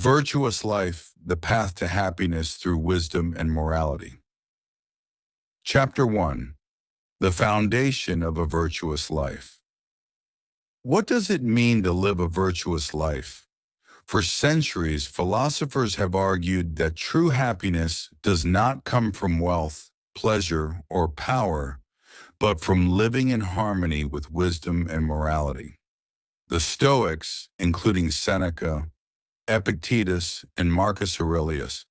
Virtuous life, the path to happiness through wisdom and morality. Chapter 1. The foundation of a virtuous life. What does it mean to live a virtuous life? For centuries, philosophers have argued that true happiness does not come from wealth, pleasure, or power, but from living in harmony with wisdom and morality. The Stoics, including Seneca, Epictetus, and Marcus Aurelius,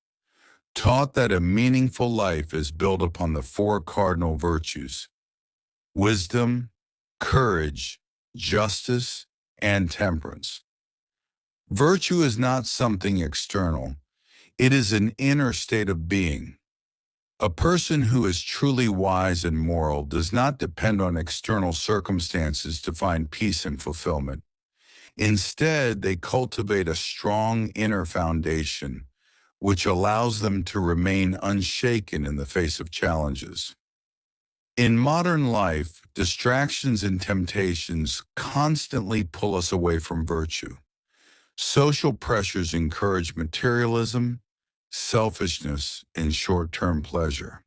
taught that a meaningful life is built upon the four cardinal virtues: wisdom, courage, justice, and temperance. Virtue is not something external. It is an inner state of being. A person who is truly wise and moral does not depend on external circumstances to find peace and fulfillment. Instead, they cultivate a strong inner foundation, which allows them to remain unshaken in the face of challenges. In modern life, distractions and temptations constantly pull us away from virtue. Social pressures encourage materialism, selfishness, and short-term pleasure.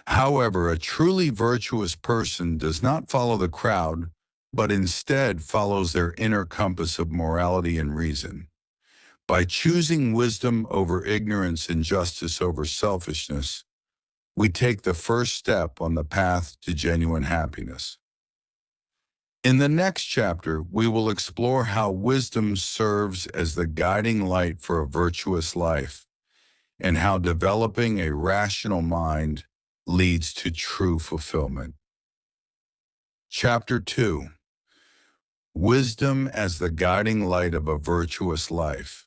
However, a truly virtuous person does not follow the crowd, but instead follows their inner compass of morality and reason. By choosing wisdom over ignorance and justice over selfishness, we take the first step on the path to genuine happiness. In the next chapter, we will explore how wisdom serves as the guiding light for a virtuous life, and how developing a rational mind leads to true fulfillment. Chapter 2. Wisdom as the guiding light of a virtuous life.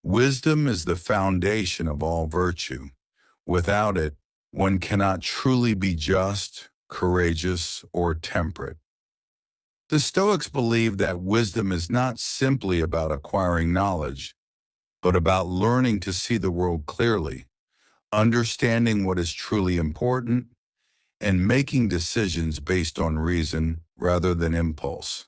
Wisdom is the foundation of all virtue. Without it, one cannot truly be just, courageous, or temperate. The Stoics believe that wisdom is not simply about acquiring knowledge, but about learning to see the world clearly, understanding what is truly important, and making decisions based on reason rather than impulse.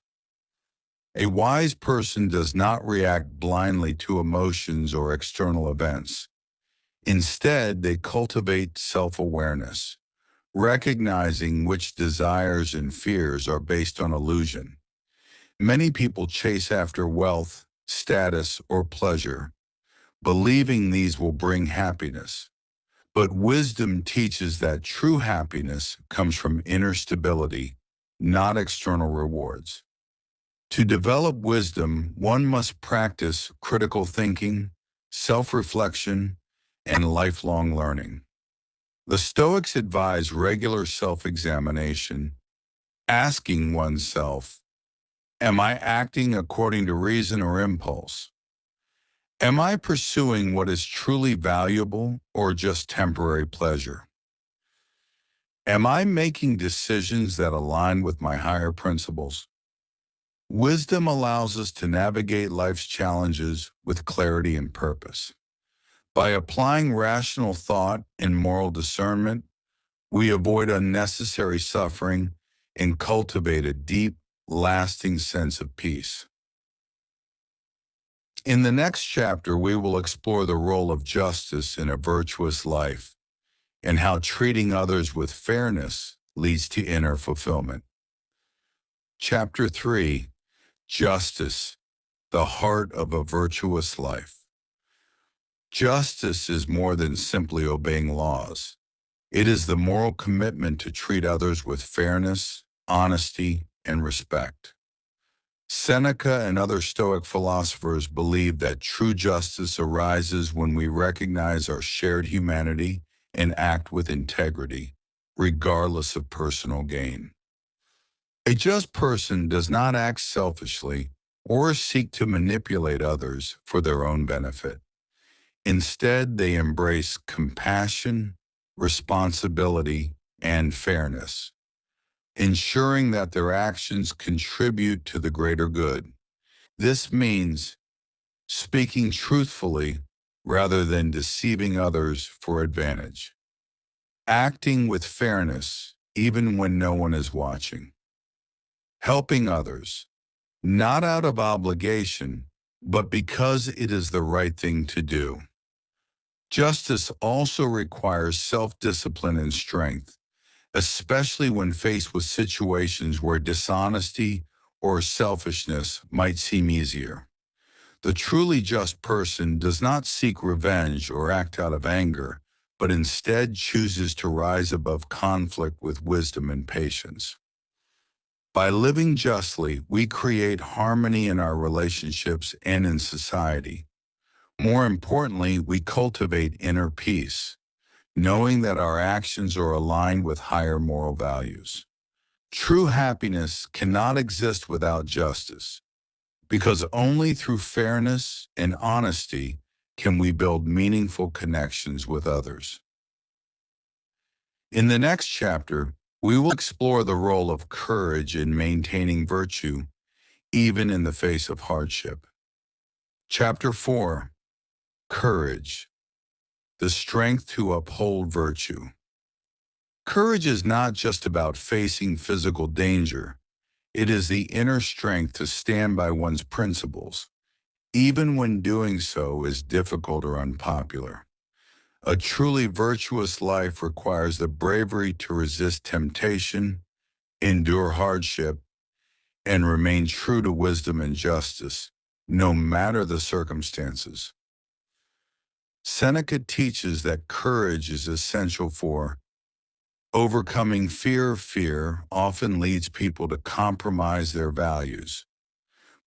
A wise person does not react blindly to emotions or external events. Instead, they cultivate self-awareness, recognizing which desires and fears are based on illusion. Many people chase after wealth, status, or pleasure, believing these will bring happiness. But wisdom teaches that true happiness comes from inner stability, not external rewards. To develop wisdom, one must practice critical thinking, self-reflection, and lifelong learning. The Stoics advise regular self-examination, asking oneself, am I acting according to reason or impulse? Am I pursuing what is truly valuable or just temporary pleasure? Am I making decisions that align with my higher principles? Wisdom allows us to navigate life's challenges with clarity and purpose. By applying rational thought and moral discernment, we avoid unnecessary suffering and cultivate a deep, lasting sense of peace. In the next chapter, we will explore the role of justice in a virtuous life and how treating others with fairness leads to inner fulfillment. Chapter 3. Justice, the heart of a virtuous life. Justice is more than simply obeying laws. It is the moral commitment to treat others with fairness, honesty, and respect. Seneca and other Stoic philosophers believe that true justice arises when we recognize our shared humanity and act with integrity, regardless of personal gain. A just person does not act selfishly or seek to manipulate others for their own benefit. Instead, they embrace compassion, responsibility, and fairness, ensuring that their actions contribute to the greater good. This means speaking truthfully rather than deceiving others for advantage, acting with fairness even when no one is watching, helping others, not out of obligation, but because it is the right thing to do. Justice also requires self-discipline and strength, especially when faced with situations where dishonesty or selfishness might seem easier. The truly just person does not seek revenge or act out of anger, but instead chooses to rise above conflict with wisdom and patience. By living justly, we create harmony in our relationships and in society. More importantly, we cultivate inner peace, knowing that our actions are aligned with higher moral values. True happiness cannot exist without justice, because only through fairness and honesty can we build meaningful connections with others. In the next chapter, we will explore the role of courage in maintaining virtue, even in the face of hardship. Chapter 4. Courage, the strength to uphold virtue. Courage is not just about facing physical danger. It is the inner strength to stand by one's principles, even when doing so is difficult or unpopular. A truly virtuous life requires the bravery to resist temptation, endure hardship, and remain true to wisdom and justice, no matter the circumstances. Seneca teaches that courage is essential for overcoming fear. Fear often leads people to compromise their values,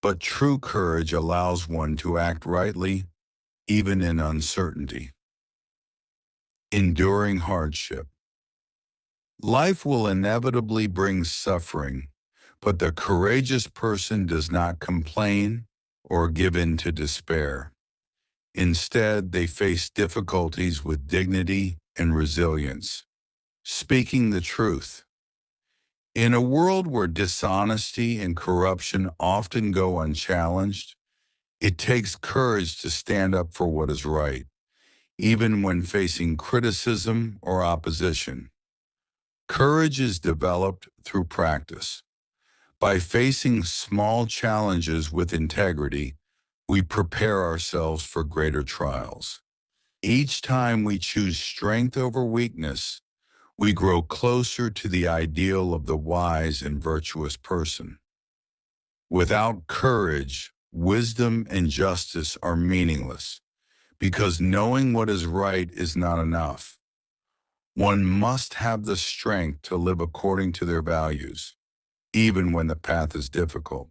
but true courage allows one to act rightly, even in uncertainty. Enduring hardship. Life will inevitably bring suffering, but the courageous person does not complain or give in to despair. Instead, they face difficulties with dignity and resilience, speaking the truth. In a world where dishonesty and corruption often go unchallenged, it takes courage to stand up for what is right, even when facing criticism or opposition. Courage is developed through practice. By facing small challenges with integrity, we prepare ourselves for greater trials. Each time we choose strength over weakness, we grow closer to the ideal of the wise and virtuous person. Without courage, wisdom and justice are meaningless, because knowing what is right is not enough. One must have the strength to live according to their values, even when the path is difficult.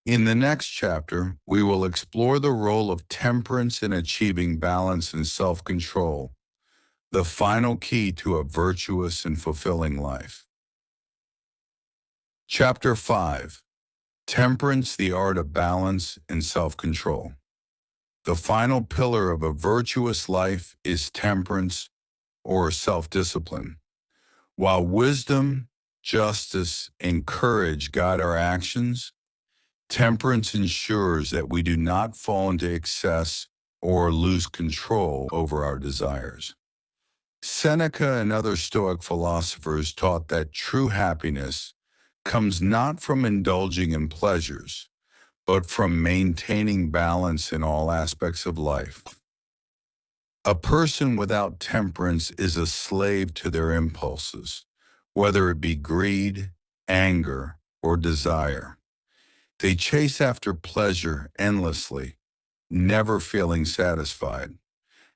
In the next chapter, we will explore the role of temperance in achieving balance and self-control, the final key to a virtuous and fulfilling life. Chapter 5. Temperance, the art of balance and self-control. The final pillar of a virtuous life is temperance, or self-discipline. While wisdom, justice, and courage guide our actions, temperance ensures that we do not fall into excess or lose control over our desires. Seneca and other Stoic philosophers taught that true happiness comes not from indulging in pleasures, but from maintaining balance in all aspects of life. A person without temperance is a slave to their impulses, whether it be greed, anger, or desire. They chase after pleasure endlessly, never feeling satisfied.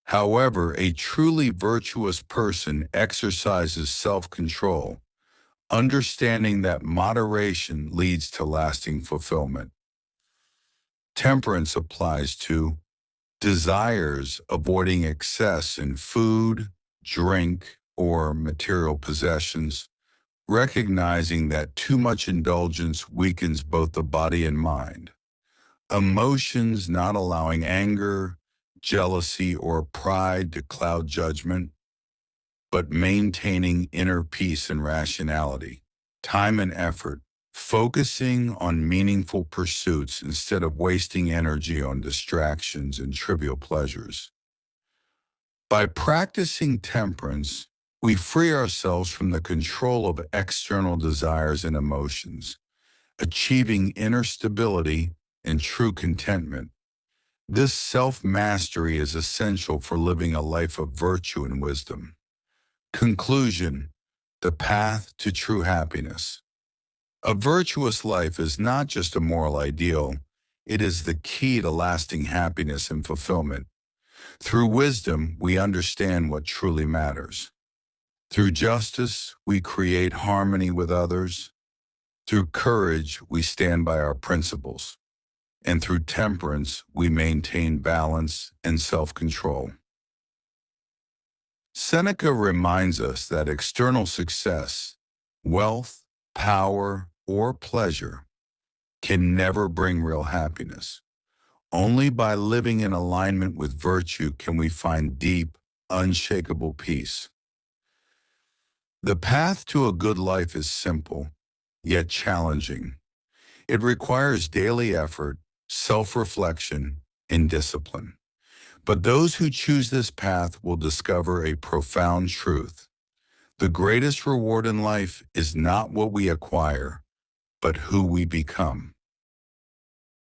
However, a truly virtuous person exercises self-control, understanding that moderation leads to lasting fulfillment. Temperance applies to desires, avoiding excess in food, drink, or material possessions, recognizing that too much indulgence weakens both the body and mind. Emotions, not allowing anger, jealousy, or pride to cloud judgment, but maintaining inner peace and rationality. Time and effort, focusing on meaningful pursuits instead of wasting energy on distractions and trivial pleasures. By practicing temperance, we free ourselves from the control of external desires and emotions, achieving inner stability and true contentment. This self-mastery is essential for living a life of virtue and wisdom. Conclusion: the path to true happiness. A virtuous life is not just a moral ideal, it is the key to lasting happiness and fulfillment. Through wisdom, we understand what truly matters. Through justice, we create harmony with others. Through courage, we stand by our principles. And through temperance, we maintain balance and self-control. Seneca reminds us that external success, wealth, power, or pleasure can never bring real happiness. Only by living in alignment with virtue can we find deep, unshakable peace. The path to a good life is simple, yet challenging. It requires daily effort, self-reflection, and discipline. But those who choose this path will discover a profound truth. The greatest reward in life is not what we acquire, but who we become.